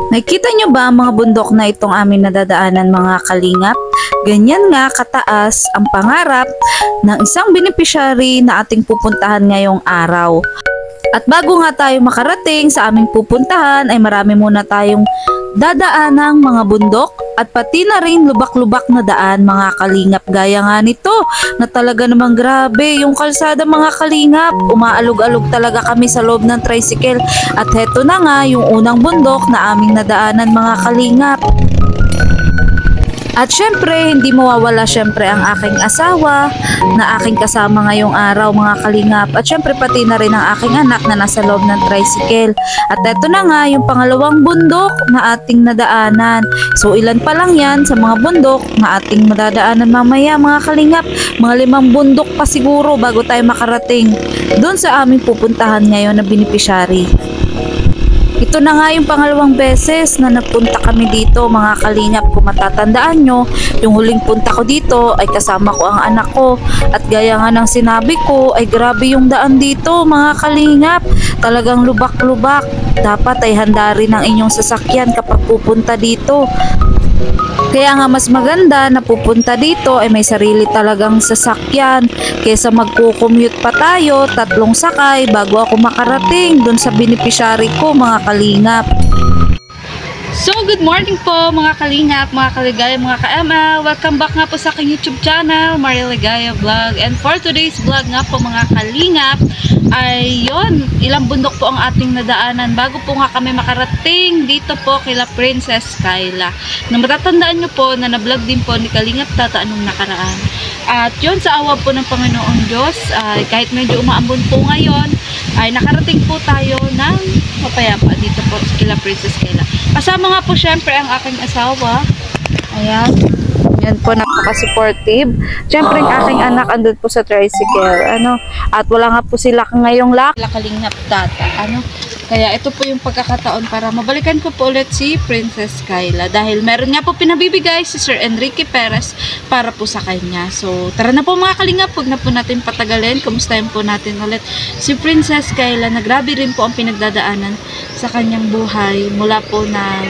Nakikita nyo ba ang mga bundok na itong amin nadadaanan mga kalingap? Ganyan nga kataas ang pangarap ng isang beneficiary na ating pupuntahan ngayong araw. At bago nga tayo makarating sa aming pupuntahan ay marami muna tayong dadaanang mga bundok at pati na rin lubak-lubak na daan mga kalingap. Gaya nga nito na talaga namang grabe yung kalsada mga kalingap. Umaalog-alog talaga kami sa loob ng tricycle at heto na nga yung unang bundok na aming nadaanan mga kalingap. At syempre, hindi mawawala syempre ang aking asawa na aking kasama ngayong araw mga kalingap. At syempre pati na rin ang aking anak na nasa loob ng tricycle. At eto na nga yung pangalawang bundok na ating nadaanan. So ilan pa lang yan sa mga bundok na ating madadaanan mamaya mga kalingap. Mga 5 bundok pa siguro bago tayo makarating doon sa aming pupuntahan ngayon na beneficiary. Ito na nga yung pangalawang beses na nagpunta kami dito mga kalingap. Kung matatandaan nyo, yung huling punta ko dito ay kasama ko ang anak ko. At gaya nga ng sinabi ko ay grabe yung daan dito mga kalingap. Talagang lubak-lubak. Dapat ay handa rin ang inyong sasakyan kapag pupunta dito. Kaya nga mas maganda na pupunta dito ay may sarili talagang sasakyan kaysa magko-commute pa tayo 3 sakay bago ako makarating dun sa beneficiary ko mga kalingap. So good morning po mga kalingap, mga kaligaya, mga ka-ML. Welcome back nga po sa aking YouTube channel, Maria Ligaya Vlog. And for today's vlog nga po mga kalingap ay yun, ilang bundok po ang ating nadaanan bago po nga kami makarating dito po kila Princess Kyla. Na matatandaan nyo po na na-vlog din po ni Kalingap Tata anong nakaraan. At yun, sa awa po ng Panginoong Diyos, kahit medyo umaambon po ngayon, ay nakarating po tayo ng mapayapa dito po kila Princess Kyla. Kasama nga po syempre ang aking asawa. Ayan. Yan po, napaka-supportive. Siyempre, ang aking anak andun po sa tricycle. At wala nga po sila ngayong Kalingap Tata. Kaya ito po yung pagkakataon para mabalikan ko po ulit si Princess Kyla. Dahil meron nga po pinabibigay si Sir Enrique Perez para po sa kanya. So, tara na po mga kalingap. Huwag na po natin patagalin. Kamustahin po natin ulit si Princess Kyla na grabe rin po ang pinagdadaanan sa kanyang buhay. Mula po na,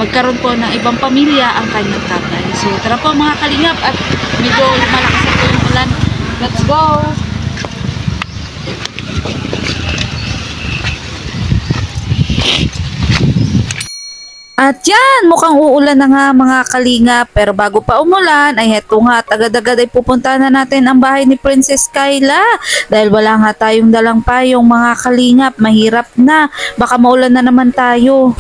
magkaroon po ng ibang pamilya ang kanyang tatay. So, tara po mga kalingap at medyo malakas na po yung ulan. Let's go! At yan, mukhang uulan na nga mga kalingap. Pero bago pa umulan, ay heto nga, agad-agad ay pupunta na natin ang bahay ni Princess Kyla. Dahil wala nga tayong dalang payong mga kalingap. Mahirap na, baka maulan na naman tayo.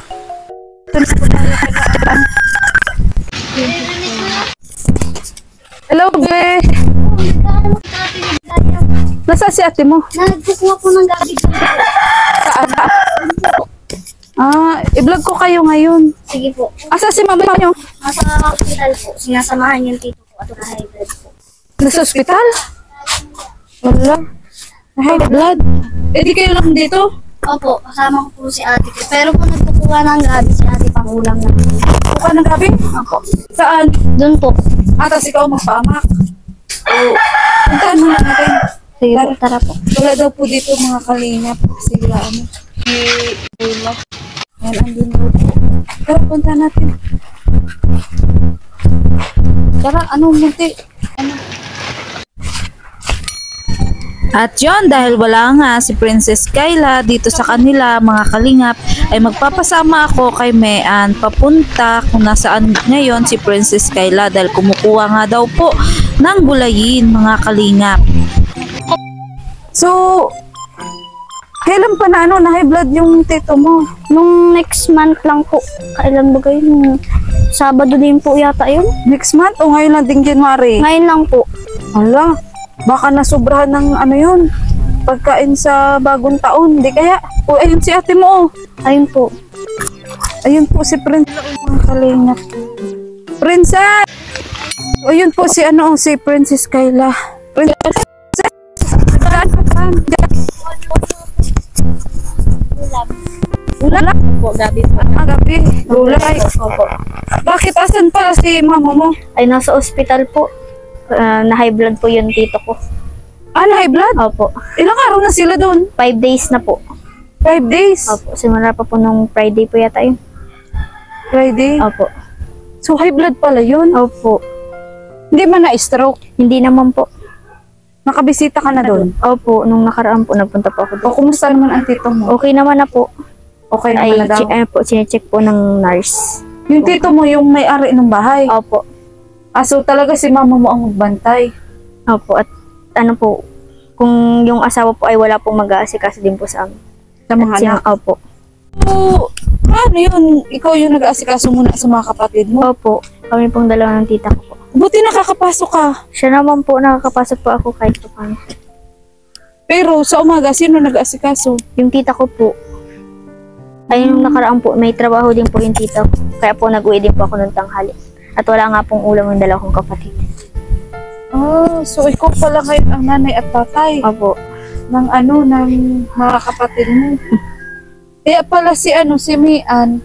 Hello, be. Nasa si ate mo? Nagkukuha po ng gabi. I-vlog ko kayo ngayon. Sige po. Asa si mama nyo? Nasa hospital po. Sinasamahan yung tito po at high blood po. Nasa ospital? Wala. High blood? Eh di kayo lang dito? Opo, kasama ko po si ate ko. Pero po nagkukuha ng gabi si ate pang ulam na. Buka ng gabi? Opo. Saan? Doon po. Atas ikaw magpamak. Puntaan mo na natin. Sige po, tara po. Wala daw po dito mga kalingap. Sila Bula. Yan, andun daw po. Tara, punta natin. Tara, munti? At yon, dahil wala nga si Princess Kyla dito sa kanila mga kalingap, ay magpapasama ako kay Mean papunta kung nasaan ngayon si Princess Kyla dahil kumukuha nga daw po ng gulayin mga kalingap. So, kailan pa na high blood yung tito mo? Nung next month lang po. Kailan ba kayo? Sabado din po yata yun. Next month o ngayon lang ding January? Ngayon lang po. Ala, baka nasobrahan ng yun, pagkain sa bagong taon. Di kaya? O ayun si ate mo. Ayun po. Ayun po si Princess. Mga kalingap. Princess! O yun po si si Princess Kyla. Princess! Ulan? Po, gabi po. Gabi. Gulay. Opo. Bakit asan pala si mama mo? Ay, nasa ospital po. Na high blood po yung tito ko. Na high blood? Opo. Ilang araw na sila doon? 5 days na po. 5 days? Opo, simula pa po nung Friday po yata yun. Friday? Opo. So high blood pala yun? Opo. Hindi man na-stroke? Hindi naman po. Nakabisita ka na doon? Opo, nung nakaraan po, nagpunta po ako doon. O kumusta naman ang tito mo? Okay naman na po. Okay Ay, naman na daw? po, sinecheck po ng nurse. Yung tito mo yung may-ari ng bahay? Opo. So talaga si mama mo ang magbantay? Opo, at ano po, kung yung asawa po ay wala pong mag-aasikaso din po sa amin. Sa mga At anak? Opo. So, paano yun? Ikaw yung nag-aasikaso muna sa mga kapatid mo? Opo, kami pong dalawa ng tita ko po. Buti nakakapasok ka. Siya naman po, nakakapasok po ako kahit pa paano. Pero sa umaga, sino nag-aasikaso? Yung tita ko po, ay yung nakaraan po, may trabaho din po yung tita ko. Kaya po nag-uwi din po ako ng tanghali. At wala nga pong ulam yung dalawang kapatid. So ikaw pala ngayon ang nanay at tatay Opo. ng mga kapatid mo. Kaya pala si Mian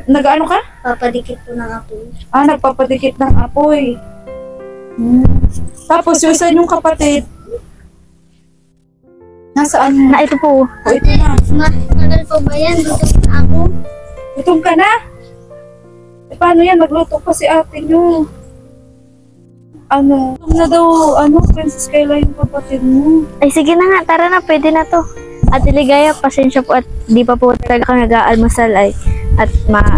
nag-ano ka? Papadikit po ng ako. Nagpapadikit ng apoy. Tapos yung isa yung kapatid, nasaan? Na ito po. Ito na. Matagal po ba yan? Dito na ako. Gutom ka na? Paano yan? Magluto pa si ate nyo. Gutom na daw, Princess Kayla yung kapatid mo. Ay sige na nga, tara na, pwede na to. At Ligaya, pasensya po at di pa po talaga kami nag-aalmusal ay. At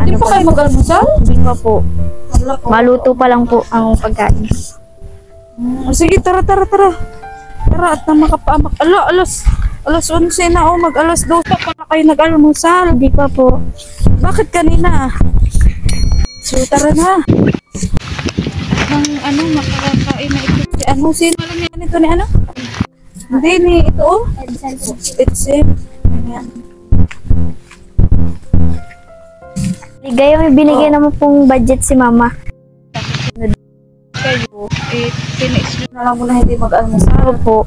Hindi pa kayo mag-almusal? Hindi pa po. Wala po. Maluto pa lang po ang pagkain. Sige, tara. Tara at na makapaamak. Alas 11 na mag-alas 12 pa pala kayo nag-almusal. Hindi pa po. Bakit kanina? So, tara na. Makakakain na ito. Sino alam niya nito ni ano? Hindi, ni ito Edsel. Ayan. Ligaya, may binigay naman pong budget si mama. Kayo, tinis nyo na lang muna hindi mag-almusal. Po.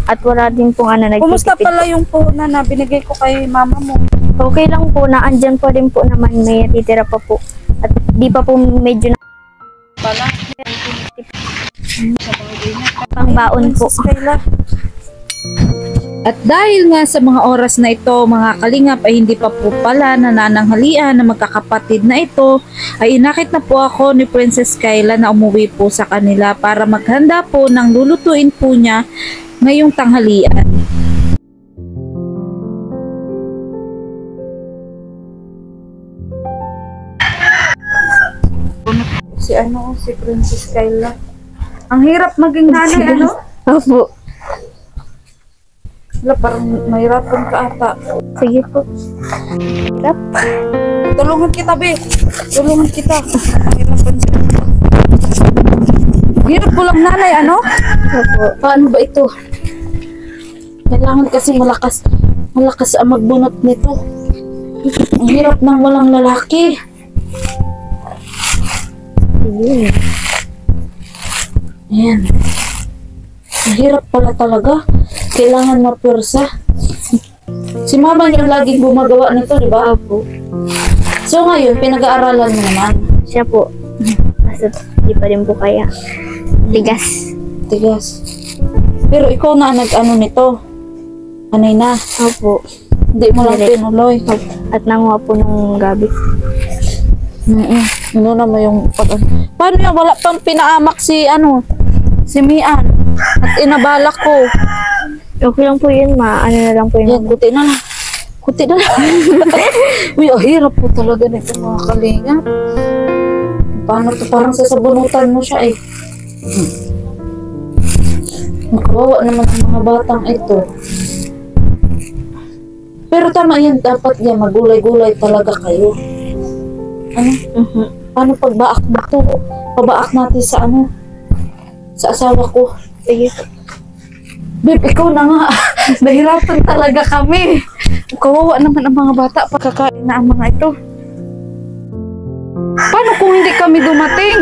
At wala din pong Kumusta nagtitipid. pala yung puna na binigay ko kay mama mo? Okay lang po, naandyan po din po naman, may natitira pa po. At di pa po medyo na Pala? pangbaon po. At dahil nga sa mga oras na ito, mga kalingap, ay hindi pa po pala nanananghalian na magkakapatid na ito, ay inakit na po ako ni Princess Kayla na umuwi po sa kanila para maghanda po ng lulutuin po niya ngayong tanghalian. Si Princess Kayla. Ang hirap maging nanay, Opo. Wala, parang mahirapan ka ata. Sige po. Hirap. Tulungan kita, be. Tulungan kita. Mahirapan siya. Hirap ko lang nanay, Opo. Paano ba ito? Kailangan kasi malakas ang magbunot nito. Ang hirap ng walang lalaki. Ayan. Ang hirap pala talaga. Kailangan mapursa. Si mama niyo laging gumagawa nito, di ba? Opo. So ngayon, pinag-aaralan mo naman. Siya po. Kasi di pa rin po kaya. Tigas. Tigas. Pero ikaw na nag-ano nito. Anay na. Opo. Hindi mo lang tinuloy. At nanguha po nung gabi. Ano mo yung paano yan? Wala pang pinaamak si Mian. At inabalak ko. Okay lang po yun, ano na lang po Yan, yun. kuti na lang. Kuti na lang. Uy, hirap po talaga nito mga kalinga. Paano to? Parang sasabunutan mo siya eh. Makawawa naman ang mga batang ito. Pero tama yan, dapat yan, magulay-gulay talaga kayo. Paano pagbaak mo to? Pabaak natin sa asawa ko. Sige. Babe, ikaw na nga. Nahirapan talaga kami. Kawawa naman ang mga bata pagkakain na ang mga ito. Paano kung hindi kami dumating?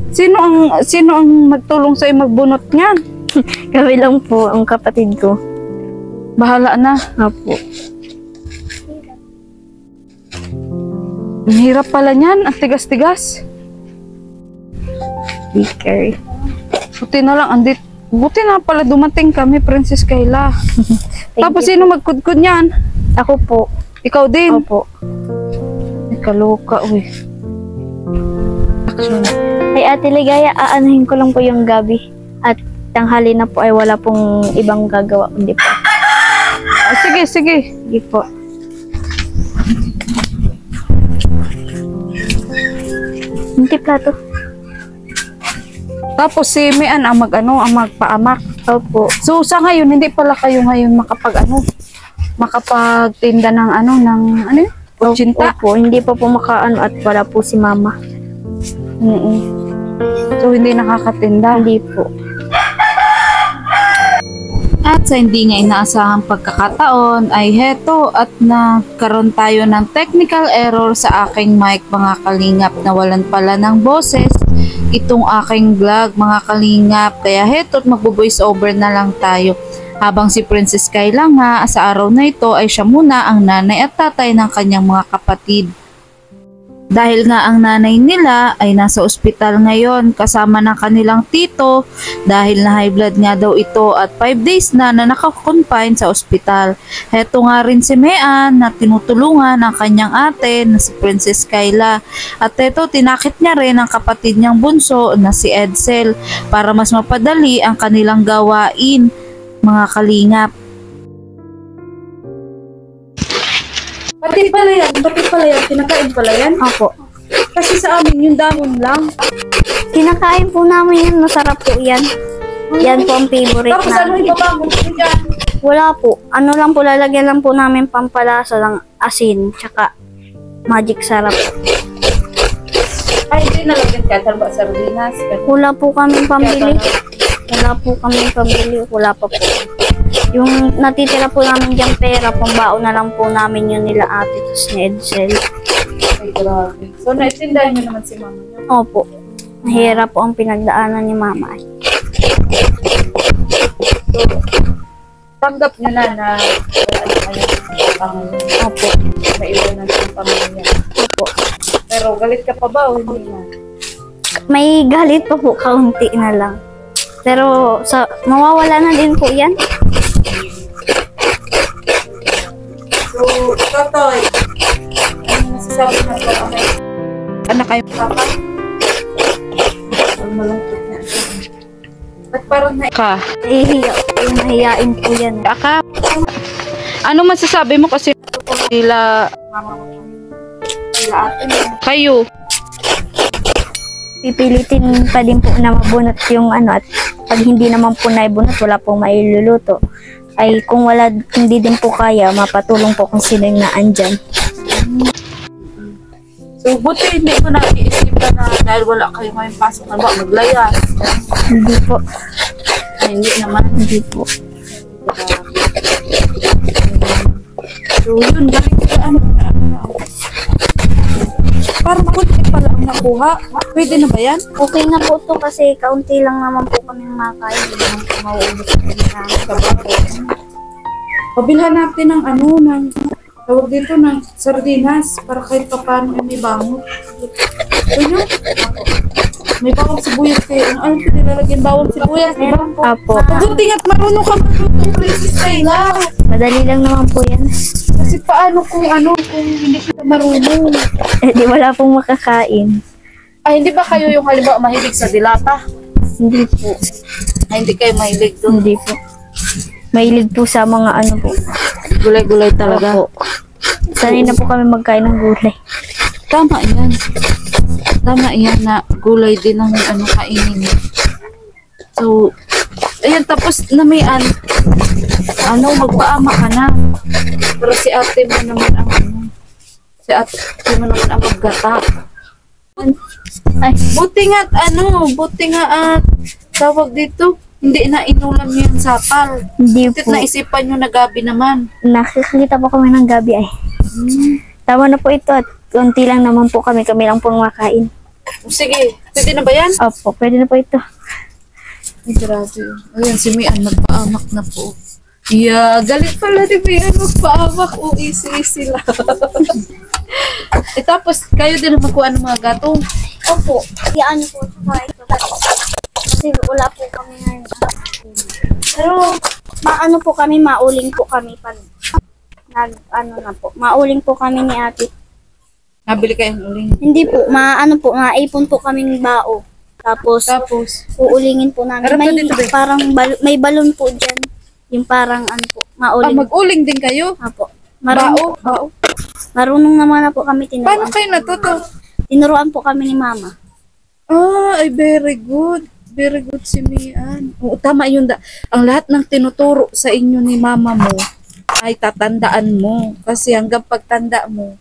Sino ang magtulong sa'yo magbunot niyan? Kami lang po, ang kapatid ko. Bahala na. Opo. Ang hirap pala niyan. Ang tigas-tigas. Baker. Buti na lang. Buti na pala dumating kami, Princess Kayla. Tapos sino magkudkod niyan? Ako po. Ikaw din? Opo. Kaloka, uy. Action. Ay, Ate Ligaya, aanahin ko lang po yung gabi. At tanghali na po ay wala pong ibang gagawa kundi po. Sige, sige. Sige po. Hindi plato. Tapos si Mian ang ang magpaamak. Opo. So sa ngayon, hindi pala kayo ngayon makapagtinda ng kutsinta. Opo, hindi pa po makaano at wala po si mama. So hindi nakakatinda. Hindi po. At sa hindi nga inaasahang pagkakataon ay heto at nagkaroon tayo ng technical error sa aking mic mga kalingap, nawalan pala ng boses itong aking vlog mga kalingap, kaya heto at magbo-voice over na lang tayo. Habang si Princess Kayla nga sa araw na ito ay siya muna ang nanay at tatay ng kanyang mga kapatid. Dahil nga ang nanay nila ay nasa ospital ngayon kasama ng kanilang tito dahil na high blood nga daw ito at 5 days na naka-confine sa ospital. Heto nga rin si Mian na tinutulungan ng kanyang ate na si Princess Kayla. At heto tinakit niya rin ang kapatid niyang bunso na si Edsel para mas mapadali ang kanilang gawain mga kalingap. Pati pala yan, kinakain pala yan. Opo. Kasi sa amin yung damon lang. Kinakain po namin yan. Masarap po yan. Yan po ang favorite Tapos ano namin. ibabago mo dyan? Wala po. Ano lang po, lalagyan lang po namin pampalasa ng asin, tsaka magic sarap. Ay, hindi nalagyan ka. Talba sardinas. Wala po kaming pambili. Wala po kaming pambili. Wala pa po. Yung natitira po namin dyan pera, pambaon na lang po namin yun nila ate tapos ni Edsel. Ay, grabe. So, naitindahan nyo naman si mama niya. Opo. Mahirap po ang pinagdaanan ni mama. So, tanggap nyo na wala na kayo ng pamilya. Opo. May iwan na ng pamilya. Opo. Pero galit ka pa ba o hindi na? May galit pa po, kaunti na lang. Pero mawawala na din po yan. So, Totoy, ano masasabi na po kami? Anak kayo papa? Malungkot na. Ba't parang ka? Nahiyain po yan. Aka? Ano masasabi mo kasi sila ate kayo? Pipilitin pa din po na mabunot yung at pag hindi naman po naibunot, wala pong mailuluto. Ay kung hindi din po kaya, mapatulong po kung sino yung naandyan. So, buti hindi ko na-iisipan na dahil wala kayo ngayong pasok na ba, maglayas. Hindi po. Ay, hindi naman. Hindi po. So, yun, galing ko parang kunti pala ang nakuha. Pwede na ba yan? Okay na po to kasi kaunti lang naman po kami makain. Hindi naman po mauubos na. Pabilhan natin ng tawag dito ng sardinas para kahit pa paano may bangot. Ayun. May bawang sibuyas kayo. Ano nilalagyan bawang sibuyas, di ba? Apo. Buti nga't marunong ka magluto, Princess Kayla. Madali lang naman po yan. Kasi paano kung hindi kita marunong? Di wala pong makakain. Ay, hindi ba kayo yung halimbawa mahilig sa dilata? Hindi po. Ay, hindi kayo mahilig doon. Hindi po. Mahilig po sa mga po. Gulay-gulay talaga. Opo. Sanay na po kami magkain ng gulay. Tama yan. Tama yan na gulay din ang kainin. So, ayan, tapos na may magpaama ka na. Pero si ate mo naman ang maggata. Ay, Buti nga tawag dito, hindi na inulam niyo yung sapal. hindi Butit po. na isipan nyo na gabi naman. Nakikita po kami ng gabi ay. Tama na po ito at konti lang naman po kami. Kami lang po makain. Sige, pwede na ba yan? Opo, pwede na po ito. Ay, grabe. Ayan, si Mian magpaamak na po. Yeah, galit pala ni Mian magpaamak. O, easy lang. Tapos, kayo din magkuha ng mga gatong. Opo. Iyaan niyo po ito. kasi wala po kami ngayon. Pero maano po kami, mauling po kami pag mauling po kami ni ate. Nabili kayong uling. Hindi po, maipon po kaming bao. Tapos uulingin po namin. Harap ka May dito, babe. parang may balon po dyan. Yung parang mauling. Mag-uling din kayo? Apo. Bao? Marunong naman na po kami Paano tinuruan. kayo natuto? Tinuruan po kami ni mama. Ay, very good. Very good si Mian. Oo, tama yun. Ang lahat ng tinuturo sa inyo ni mama mo ay tatandaan mo. Kasi hanggang pagtanda mo,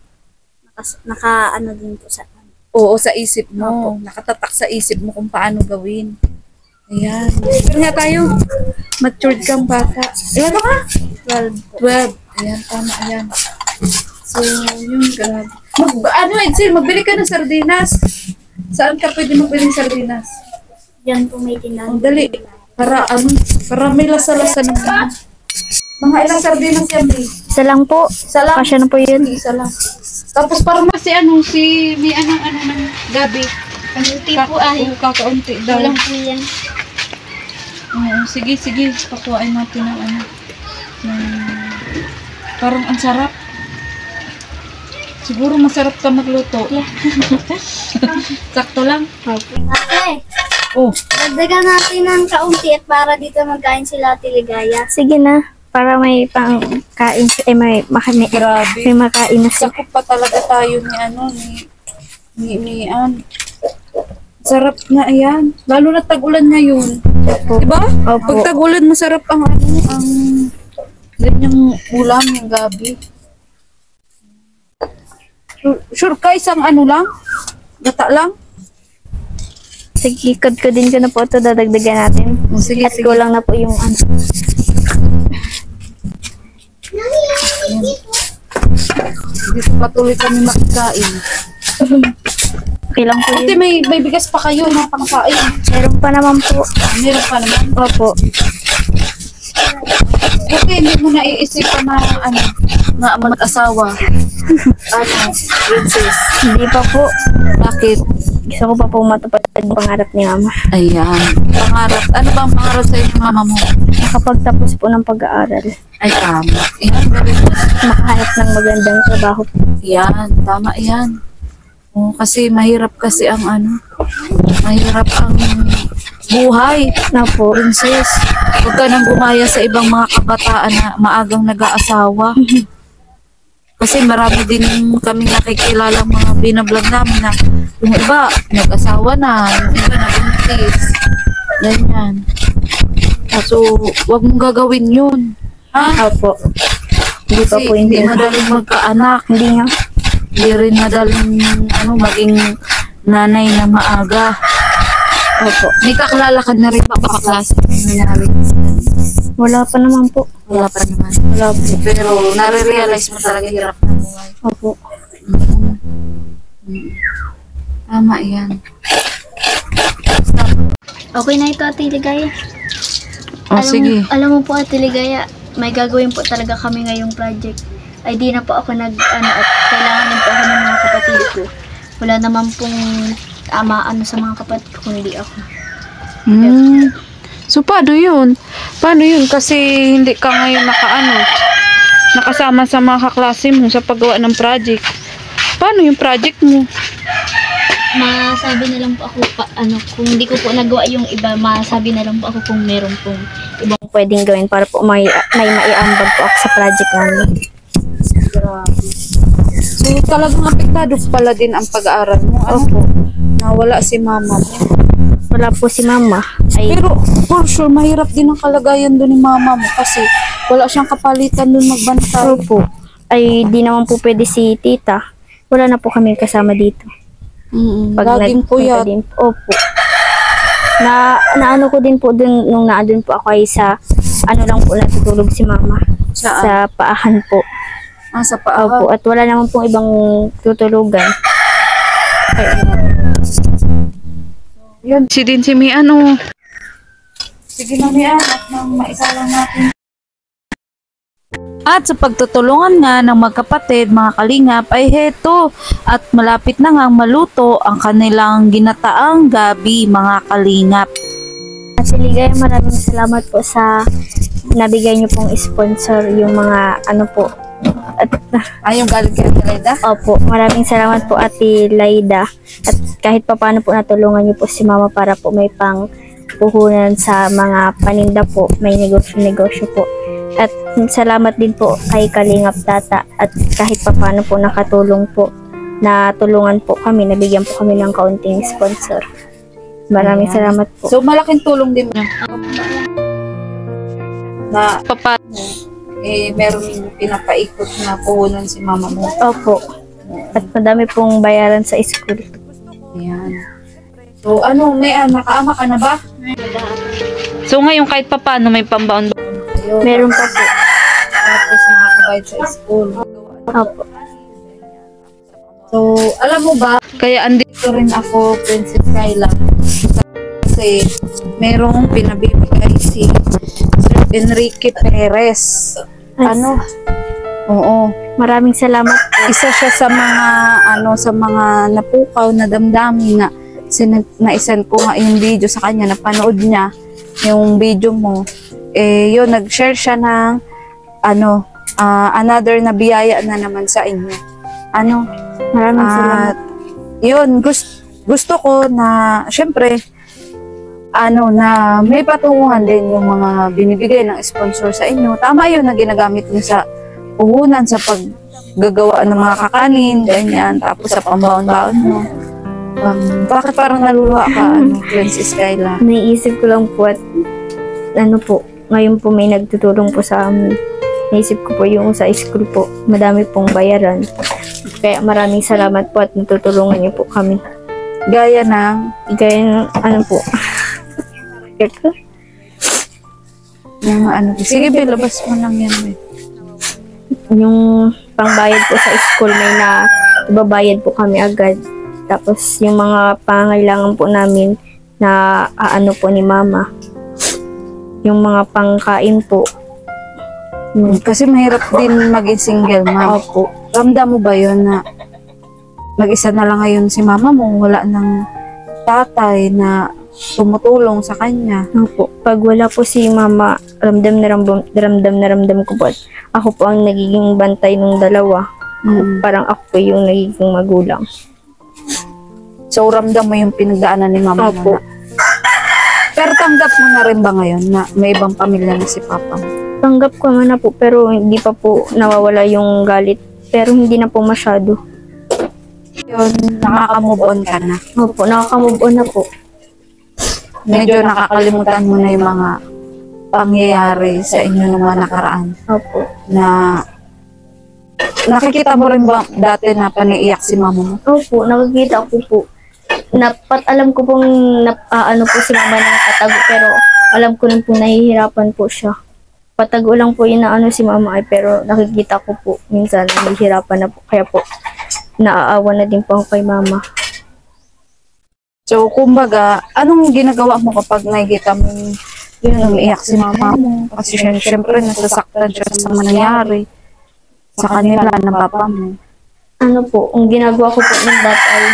Din po sa oo, sa isip mo. Nakatatak sa isip mo kung paano gawin. Ayan. Pero nga tayo, matured kang bata. Ilan ka? 12 po. 12. Ayan, tama, ayan. So, yun, grabe. Edsel, magbili ka ng sardinas. Saan ka pwede magbili ng sardinas? Diyan po may tindahan. Ang dali. Para may lasa-lasa ng mga ilang sardinas yan, eh. Isa lang po. Isa lang. Kasya na po yun. Isa lang. Tapos parang si may ng gabi. Kaunti po ay. Kakaunti daw. Walang po yan. Oo, sige. Pakuhain natin ng parang ang sarap. Siguro masarap ka magluto. Yeah. Sakto lang. Ate, Oh, dagdagan natin ng kaunti at para dito magkain sila Tiligaya. Sige na, para may pangkain, may grabe. makain na siya. Sakop pa talaga tayo ni Ann. Sarap na ayan. Lalo na tag-ulan ngayon. Diba? Opo. Pag tag-ulan, masarap ang ganyang ulam yung gabi. Sure ka isang lang? Gata lang? Sige, ko din ko na po ito, dadagdagan natin. Sige, At kulang na po yung Dito patuloy kami makikain. Okay lang po Ate, yun. may bigas pa kayo na pangkain. Meron pa naman po. Meron pa naman. Opo. Buti hindi mo naiisipan na mag-asawa. Princess. Hindi pa po. Bakit? Gusto ko pa po matupad yung pangarap ni mama. Ayan. Pangarap. Ano ba ang pangarap sa inyo, mama mo? Nakapagtapos po ng pag-aaral. Ay, tama. Ayan, very good. Makahanap ng magandang trabaho. Yan, tama yan. Oh, kasi mahirap kasi ang mahirap ang buhay. Na po. Princess, huwag ka nang gumaya sa ibang mga kabataan na maagang nag-aasawa. Kasi marami din kami nakikilalang mga binablog namin na yung iba nag-asawa na, yung iba nabuntis. Ganyan. So, huwag mong gagawin yun. Ha? Opo. Hindi pa Kasi po hindi hindi. madaling magkaanak. Hindi nga. Hindi rin madaling maging nanay na maaga. Opo. May kakilala ka na rin pa klase nangyari. Wala pa naman po. Wala pa naman. Wala pa. Pero nare-realize mo talaga hirap ng buhay. Opo. Tama yan. Okay na ito, Ate Ligaya. Alam mo po, Ate Ligaya, may gagawin po talaga kami ngayong project. Ay di na po ako at kailangan din po ako ng mga kapatid ko. Wala naman pong sa mga kapatid ko, kundi ako. So, paano yun? Paano yun? Kasi hindi ka ngayon nakasama sa mga kaklase mo sa paggawa ng project. Paano yung project mo? Masabi na lang po ako, kung hindi ko po nagawa yung iba, masabi na lang po ako kung meron pong ibang Pwedeng gawin para po may maiambag po ako sa project namin. So, talagang apektado pala din ang pag-aaral mo. Opo. Nawala si mama mo. Wala po si mama. Ay, Pero, for sure, mahirap din ang kalagayan doon ni mama mo kasi wala siyang kapalitan doon magbantay. opo. Ay, di naman po pwede si tita. Wala na po kami kasama dito. Laging puyat. Din, opo. Naano ko din po dun, nung naandun po ako ay sa, lang po natutulog si mama. Saan? Sa paahan po. Sa paa. Opo. At wala naman pong ibang tutulugan. Yan. Si Mian, oh. Sige na, Mian. At nang maisalang natin. At sa pagtutulungan nga ng magkapatid, mga kalingap, ay heto at malapit na nga maluto ang kanilang ginataang gabi, mga kalingap. Siligay, maraming salamat po sa nabigay niyo pong sponsor yung mga ano po. At Ay, yung galing kay Ate Laida? opo, maraming salamat po Ate Laida. At kahit pa paano po natulungan niyo po si Mama para po may pang puhunan sa mga paninda po, may negosyo po. At salamat din po kay Kalingap Tata at kahit pa paano po nakatulong po, natulungan po kami, nabigyan po kami ng kaunting sponsor. Maraming Ayan. salamat po. So, malaking tulong din yun. Na paano, meron pinapaikot na puhunan si mama mo. Opo. At madami pong bayaran sa school. Ayan. So, ano, nakaama ka na ba? So ngayon kahit papaano may pambaon. Ayun. Meron pa po. Tapos nakakabayad sa school. Opo. So, alam mo ba, Kaya andito rin ako, Princess Kyla. Kasi, merong pinabibigay si Sir Enrique Perez. Ano? Oo. Maraming salamat po. Isa siya sa mga, sa mga napukaw na damdamin na na-send ko nga yung video sa kanya, napanood niya yung video mo. Yun, nag-share siya ng, another na biyaya na naman sa inyo. Maraming salamat. Yun, gusto ko na, syempre, na may patunguhan din yung mga binibigay ng sponsor sa inyo. Tama yun na ginagamit niyo sa puhunan, sa paggagawa ng mga kakanin, ganyan, tapos sa pambaon-baon mo. Bakit parang naluluha ka, Princess Kyla? Naiisip ko lang po at ngayon po may nagtutulong po sa amin. Naisip ko po yung sa school po, madami pong bayaran. Kaya maraming salamat po at natutulungan niyo po kami. Gaya ng, Gaya ng po. sige, labas mo lang yan. Yung pangbayad po sa school, may ibabayad po kami agad. Tapos yung mga pangangailangan po namin na po ni Mama. Yung mga pangkain po. Kasi mahirap din maging single mom. Opo. Ramdam mo ba yun na mag-isa na lang ngayon si mama mo, wala ng tatay na tumutulong sa kanya? Opo. Pag wala po si Mama, ramdam na ramdam ko po. Ako po ang nagiging bantay ng dalawa. Parang ako po yung nagiging magulang. So, ramdam mo yung pinagdaanan ni mama Opo. mo na. Pero tanggap mo na rin ba ngayon na may ibang pamilya na si papa mo? Tanggap ko naman na po, pero hindi pa po nawawala yung galit. Pero hindi na po masyado. Yun, nakaka-move on ka na. Opo, nakaka-move on na po. Medyo nakakalimutan mo na yung mga pangyayari sa inyo ng mga nakaraan. Opo. Na nakikita mo rin ba dati na paniiyak si mama mo? Opo, nakikita ko po. Alam ko pong po si Mama ng patago, pero alam ko rin po nahihirapan po siya. Patago lang po yun na si Mama pero nakikita ko po minsan nahihirapan na po. Kaya po, naaawa na din po ako kay Mama. So, kumbaga, anong ginagawa mo kapag nakikita mo yun, umiiyak si mama mo? Kasi syempre, nasasaktan siya sa nangyari sa kanila ng papa mo. Ang ginagawa ko po ng dati ay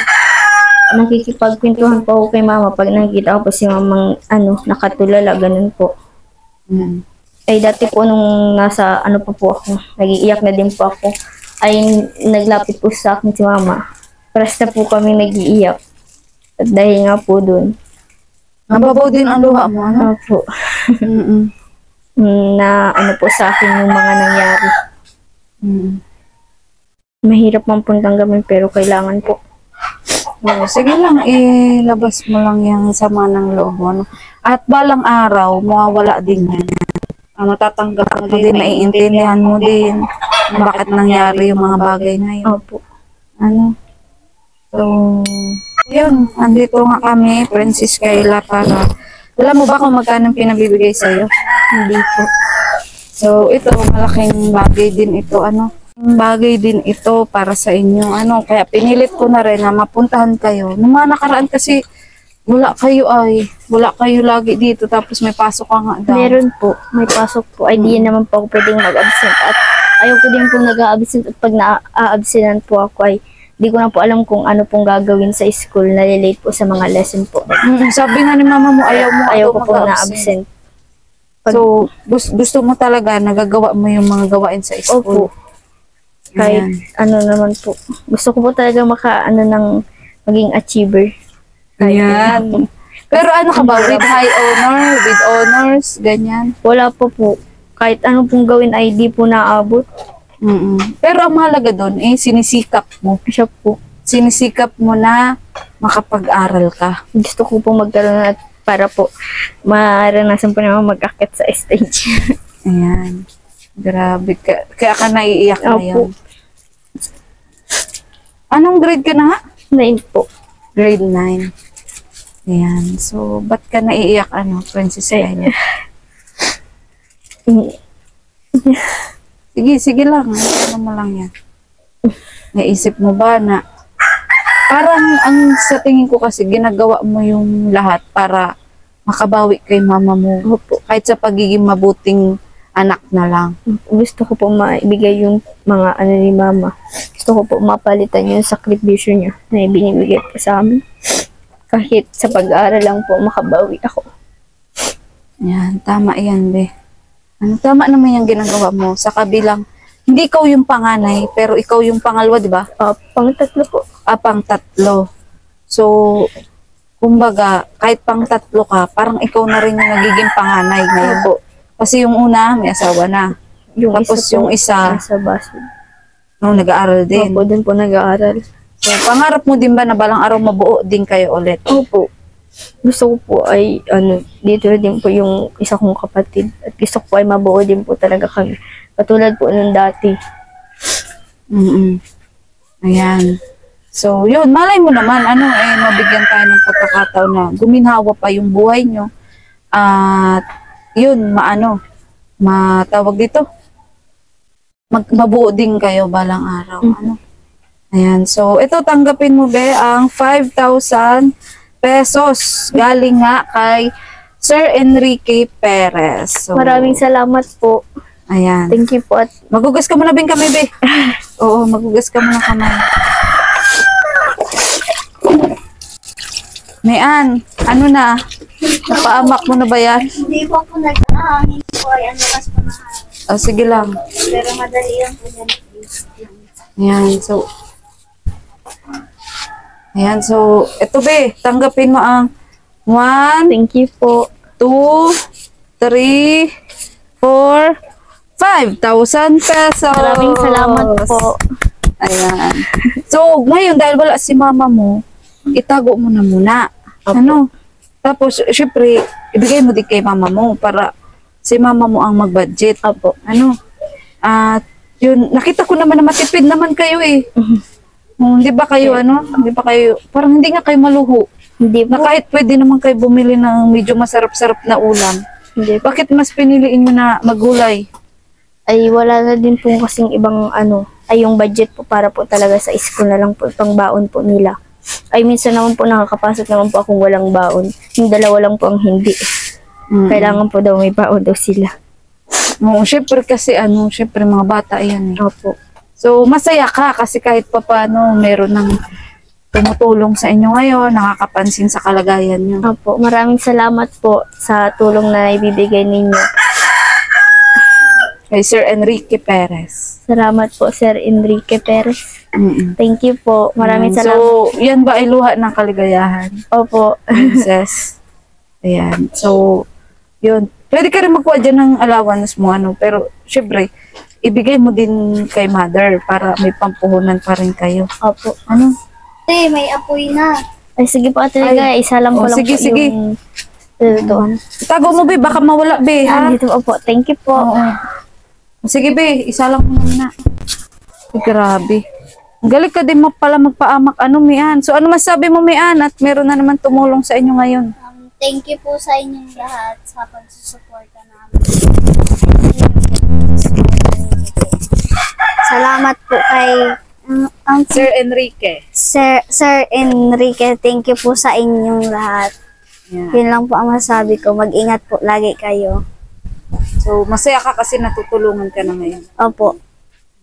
nakikipagkwentuhan po ako kay Mama pag nakikita ko po si Mamang nakatulala, ganun po. Ay dati po nung nasa pa po ako, nag-iiyak na din po ako, ay naglapit po sa akin si Mama. Paras na po kami nag-iiyak. At dahil nga po dun. Nababaw din ang luha mo, ano? Opo. Na po sa akin yung mga nangyari. Mahirap man pong tanggapin pero kailangan po. Sige lang, ilabas mo lang yung sama ng loob mo. At balang araw, mawawala din yan. Matatanggap mo din, maiintindihan mo din bakit nangyari yung mga bagay na yun. Opo. So, yun, andito nga kami, Princess Kyla, para alam mo ba kung magkano pinabibigay sa'yo? Hindi po. So, ito, malaking bagay din ito, bagay din ito para sa inyo, kaya pinilit ko na rin na mapuntahan kayo. Nung mga nakaraan kasi, wala kayo lagi dito, tapos may pasok ka nga daw. Meron po, may pasok po. Ay di naman po ako pwedeng mag-absent. At ayaw ko din po nag-a-absent at pag na-a-absentan po ako ay di ko na po alam kung ano pong gagawin sa school. Nalilate po sa mga lesson po. Sabi nga ni mama mo, Ayaw ko po na mag-absent. absent. So, gusto mo talaga nagagawa mo yung mga gawain sa school. Opo. Kahit ano naman po. Gusto ko po talaga maging achiever. Ayan. Pero ano ka ba? With high honor? With honors? Ganyan? Wala po po. Kahit ano pong gawin ay di po naabot. Pero ang mahalaga doon, sinisikap mo. Siya po. Sinisikap mo na makapag-aral ka. Gusto ko po magkaroon at para po maranasan po naman mag-akit sa stage. Ayan. Grabe. Kaya ka naiiyak Opo. ngayon. Anong grade ka na nga? 9 po. Grade 9. Ayan. So, ba't ka naiiyak, Princess Laila? Sige lang. Ano mo lang yan. Naisip mo ba na parang sa tingin ko kasi ginagawa mo yung lahat para makabawi kay mama mo. Opo. Kahit sa pagiging mabuting anak na lang. Gusto ko po maibigay yung mga ni mama. Gusto ko po mapalitan yung sakripisyo niya na ibinibigay po sa amin. Kahit sa pag-aaral lang po makabawi ako. Yan, tama yan, be. Tama naman yung ginagawa mo sa kabilang, hindi ikaw yung panganay, pero ikaw yung pangalawa, di ba? Pang-tatlo po. Pang-tatlo. So, kumbaga, kahit pang-tatlo ka, parang ikaw na rin yung nagiging panganay ngayon po. Kasi yung una, may asawa na. Tapos yung isa, nasa Basud. nag-aaral din. Opo, din po nag-aaral. So, pangarap mo din ba na balang araw mabuo din kayo ulit? Opo. Gusto ko po ay, dito din po yung isa kong kapatid. At gusto ko po ay mabuo din po talaga kami. Katulad po nung dati. Ayan. So, yun, malay mo naman, mabigyan tayo ng pagkakataon na guminhawa pa yung buhay nyo. At, yun, matawag dito. Mabuo din kayo balang araw. Ayan. So, ito, tanggapin mo, be, ang 5,000 pesos galing nga kay Sir Enrique Perez. So, Maraming salamat po. ayan. Thank you po at Magugas ka muna, Bing, kami, be. Oo, magugas ka muna kamay. Mayan, na? Napaamak mo na ba yan? Hindi po po nag-ahangin po ay ang lakas po na hangin. Sige lang. Pero madali lang po yan. Ayan, so, eto, be, tanggapin mo ang 1, thank you po. 2, 3, 4, 5,000 pesos. Maraming salamat po. Ayan. So, ngayon, dahil wala si mama mo, itago mo na muna. Tapos, syempre, ibigay mo din kay mama mo para si mama mo ang mag-budget. Opo. At, yun, nakita ko naman na matipid naman kayo eh. Hindi ba kayo, parang hindi nga kayo maluho. Hindi Na po. kahit pwede naman kayo bumili ng medyo masarap-sarap na ulam. Hindi po. Bakit mas piniliin nyo na magulay? Ay wala na din po kasing ibang ay yung budget po para po talaga sa school na lang po pang baon po nila. Ay minsan naman po nakakapasok naman po akong walang baon. Yung dalawa lang po ang hindi. Kailangan po daw may baon daw sila. Syempre kasi syempre mga bata yan eh. Opo. So masaya ka kasi kahit pa paano meron ng tumutulong sa inyo ngayon, nakakapansin sa kalagayan nyo. Opo. Maraming salamat po sa tulong na ibibigay ninyo. Kay Sir Enrique Perez. Salamat po Sir Enrique Perez. Thank you po. Maraming salamat. So, yan ba ay luha ng kaligayahan? Opo. Princess. Ayan. So, yun. Pwede ka rin magkuha dyan ng allowance mo, pero syempre, ibigay mo din kay mother para may pampuhunan pa rin kayo. Opo. May apoy na. Ay sige po ate Liga. Isa lang po lang sige, po sige. yung lutuan. Tago mo, be. Baka mawala, be, ha? Dito po. Thank you po. Oo. Sige, be. Isa lang mo muna. Ay, grabe. Galing ka din pala magpaamak, Mian. So, ano masabi mo, Mian? At meron na naman tumulong sa inyo ngayon. Thank you po sa inyong lahat sa pagsusuporta namin. Salamat po kay Sir Enrique. Sir Enrique. Thank you po sa inyong lahat. Yeah. Yun lang po ang masabi ko. Mag-ingat po lagi kayo. So, masaya ka kasi natutulungan ka na ngayon. Opo.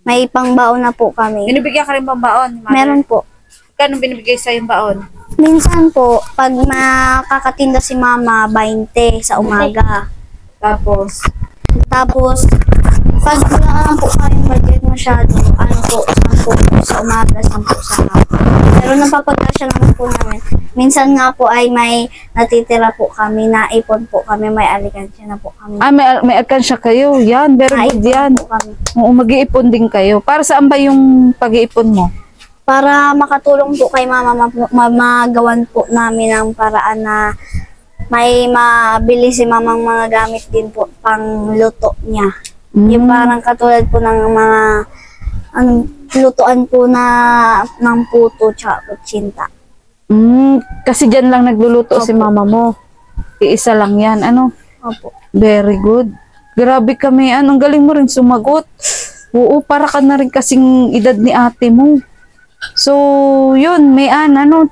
May pangbaon na po kami. Binibigyan ka rin bang baon? Mother? Meron po. Kano binibigay sa yung baon? Minsan po, pag makakatinda si mama, 20 sa umaga. Tapos, Tapos, pag wala lang po kayong budget masyado, ano po, 10 po sa umaga, 10 sa hapon. Pero napapagkasya naman po namin. Minsan nga po ay may natitira po kami, naipon po kami, may alikansya na po kami. may alkansya kayo. Yan, very good yan. po kami. Oo, mag-iipon din kayo. Para saan ba yung pag-iipon mo? Para makatulong po kay mama, magawan po namin ang paraan na may mabili si mamang mga gamit din po pang luto niya. Yung parang katulad po ng mga lutuan po na ng puto tsaka kutsinta. Kasi dyan lang nagluluto si Opo. mama mo. Iisa lang yan. Ano? Opo. Very good. Grabe kami. Ang galing mo rin sumagot. Oo, para ka na rin kasing edad ni ate mo. So, yun,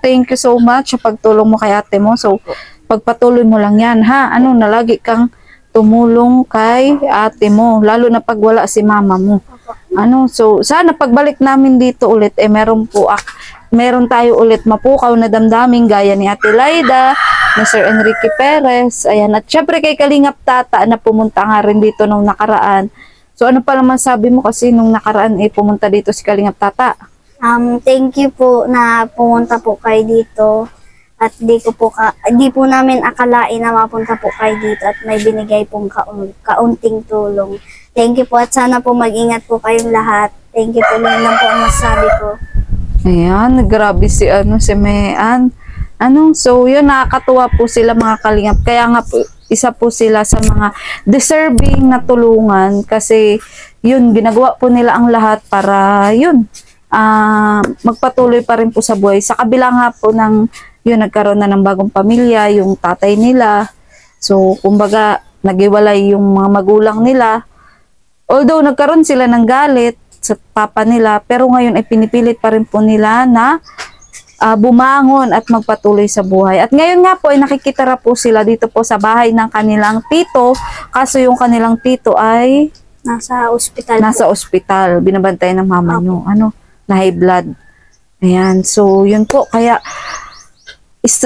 thank you so much sa pagtulong mo kay ate mo. So, pagpatuloy mo lang yan, ha? Na lagi kang tumulong kay ate mo, lalo na pag wala si mama mo. So, sana pagbalik namin dito ulit, meron tayo ulit mapukaw na damdamin gaya ni Ate Laida, ni Sir Enrique Perez, ayan. At syempre kay Kalingap Tata na pumunta nga rin dito nung nakaraan. So, ano pa naman sabi mo kasi nung nakaraan pumunta dito si Kalingap Tata? Thank you po na pumunta po kayo dito. At di po namin akalain na mapunta po kayo dito at may binigay pong kaunting tulong. Thank you po at sana po mag-ingat po kayong lahat. Thank you po, lang po ang masabi ko. Ayan, grabe si Mean. So yun, nakakatuwa po sila mga Kalingap. Kaya nga po, isa po sila sa mga deserving na tulungan kasi yun, ginagawa po nila ang lahat para yun, magpatuloy pa rin po sa buhay. Sa kabila nga po ng yun, nagkaroon na ng bagong pamilya, yung tatay nila. So, kumbaga, nagiwalay yung mga magulang nila. Although, nagkaroon sila ng galit sa papa nila, pero ngayon ay pinipilit pa rin po nila na bumangon at magpatuloy sa buhay. At ngayon nga po ay nakikitira po sila dito po sa bahay ng kanilang tito, kaso yung kanilang tito ay Nasa ospital nasa ospital, binabantay ng mama nyo, na high blood. Ayan, so yun po, kaya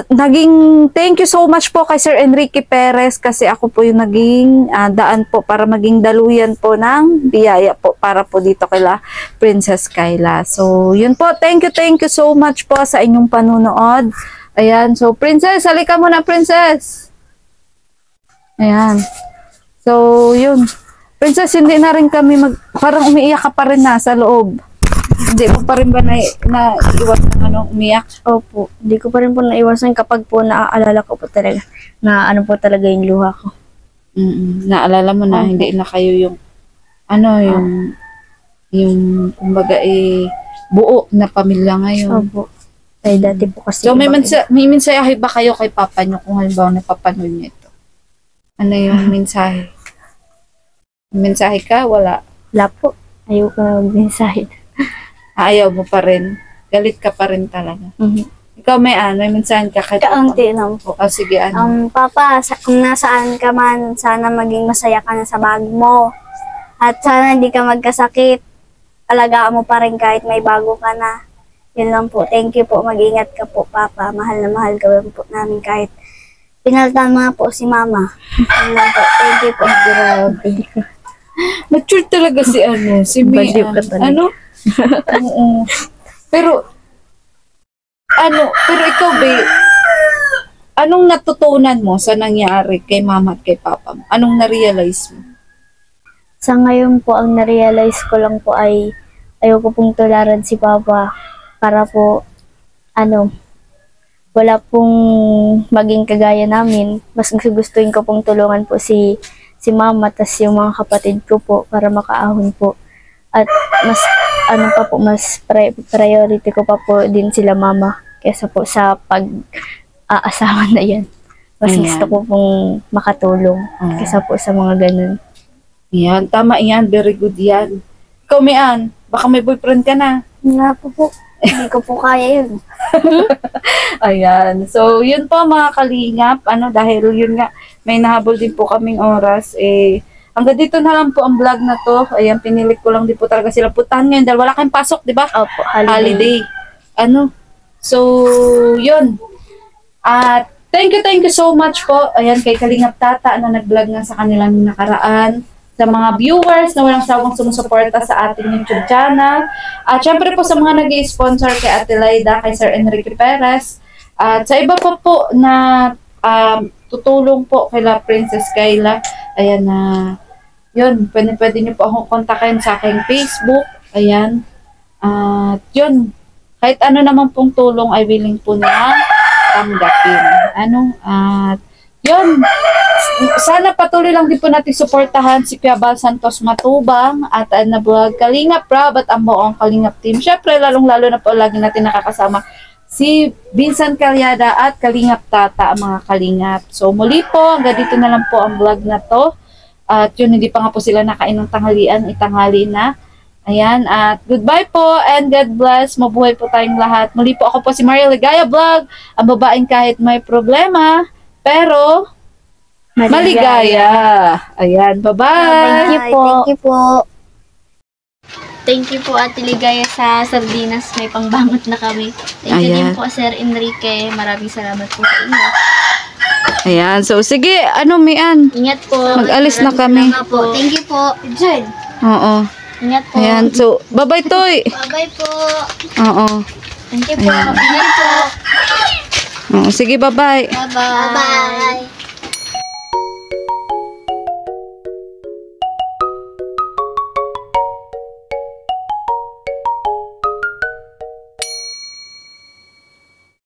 naging thank you so much po kay Sir Enrique Perez kasi ako po yung naging daan po para maging daluyan po ng biyaya po para po dito kila Princess Kyla. So, yun po. Thank you so much po sa inyong panunood. Ayan. So, Princess, halika muna, Princess. Ayan. So, yun. Princess, hindi na rin kami parang umiiyak ka pa rin na sa loob. Hindi mo pa rin ba naiiwas ng umiyak? Opo, hindi ko pa rin po naiwasan kapag po naaalala ko po talaga na po talaga yung luha ko. Naalala mo na hindi na kayo yung yung kumbaga buo na pamilya ngayon. Opo. Ay, dati po kasi. So may mensahe ba kayo kay papa nyo kung halimbawa napapanood niyo ito? Ano yung mensahe? May mensahe ka? Wala. Wala po. Ayoko na mag-mensahe. Ayaw mo pa rin. Galit ka pa rin talaga. Ikaw may mensahe ka kay papa? Kaunti lang po. Sige, Papa, kung nasaan ka man, sana maging masaya ka na sa bago mo. At sana hindi ka magkasakit. Alagaan mo pa rin kahit may bago ka na. Yun lang po. Thank you po. Mag-ingat ka po, Papa. Mahal na mahal ka po namin kahit pinaltan mo po si Mama. Yun lang po. Thank you po. Grabe. Mature talaga si Baliw Mian. ka talaga. Oo. Pero ikaw ba, anong natutunan mo sa nangyari kay mama at kay papa mo? Anong na-realize mo? Sa ngayon po, ang na-realize ko lang po ay ayoko pong tularan si Papa para po, wala pong maging kagaya namin. Mas gustuin ko pong tulungan po si Mama tas yung mga kapatid ko po para makaahon po. At mas, mas priority ko pa po din sila Mama kesa po sa pag-aasawa na yan. Mas Ayan. gusto ko pong makatulong kesa po sa mga ganun. Yan, tama yan. Very good yan. Ikaw, Mian, baka may boyfriend ka na. Wala po. Hindi ko po kaya yun. Ayan. So, yun po mga kalingap. Dahil yun nga, may nahabol din po kaming oras. hanggang dito na lang po ang vlog na to. Ayan, pinilit ko lang din po talaga sila puntahan ngayon dahil wala kayong pasok, di ba? Opo, Holiday. So, yun. At thank you so much po. Ayan, kay Kalingap Tata na nag-vlog nga sa kanilang nakaraan. Sa mga viewers na walang sawang sumusuporta sa ating YouTube channel. At syempre po sa mga nag-i-sponsor kay Ate Laida, kay Sir Enrique Perez. At sa iba pa po na tutulong po kay La Princess Kayla. Ayan na, yun, pwede niyo po akong kontakin sa aking Facebook. Ayan. At yun, kahit ano naman pong tulong ay willing po na tanggapin. At yun, sana patuloy lang din po natin suportahan si Kuya Bal Santos Matubang at na vlog Kalingap Rob at ang buong Kalingap team. Syempre, lalong-lalo na po lagi natin nakakasama si Vincent Calyada at Kalingap Tata, ang mga Kalingap. So muli po, hanggang dito na lang po ang vlog na to. At yun, hindi pa nga po sila nakain ng tanghalian, itanghali na. Ayan, at goodbye po and God bless. Mabuhay po tayong lahat. Muli po ako po si Maria Ligaya Vlog, ang babaeng kahit may problema, pero maligaya. Ayan, bye-bye. Thank you po. Thank you po. Thank you po Ate Ligaya sa sardinas. May pangbangot na kami. Thank you Ayan. din po Sir Enrique. Maraming salamat po sa inyo. Ayan, so sige, Mian? Ingat po. Mag-alis na kami. Salamat po. Thank you po. Jen. Oo. Ingat po. Ayan, so bye-bye, Toy. Bye-bye po. Oo. Thank you po. Ingat po. Oo, sige, bye-bye. Bye-bye. Bye-bye.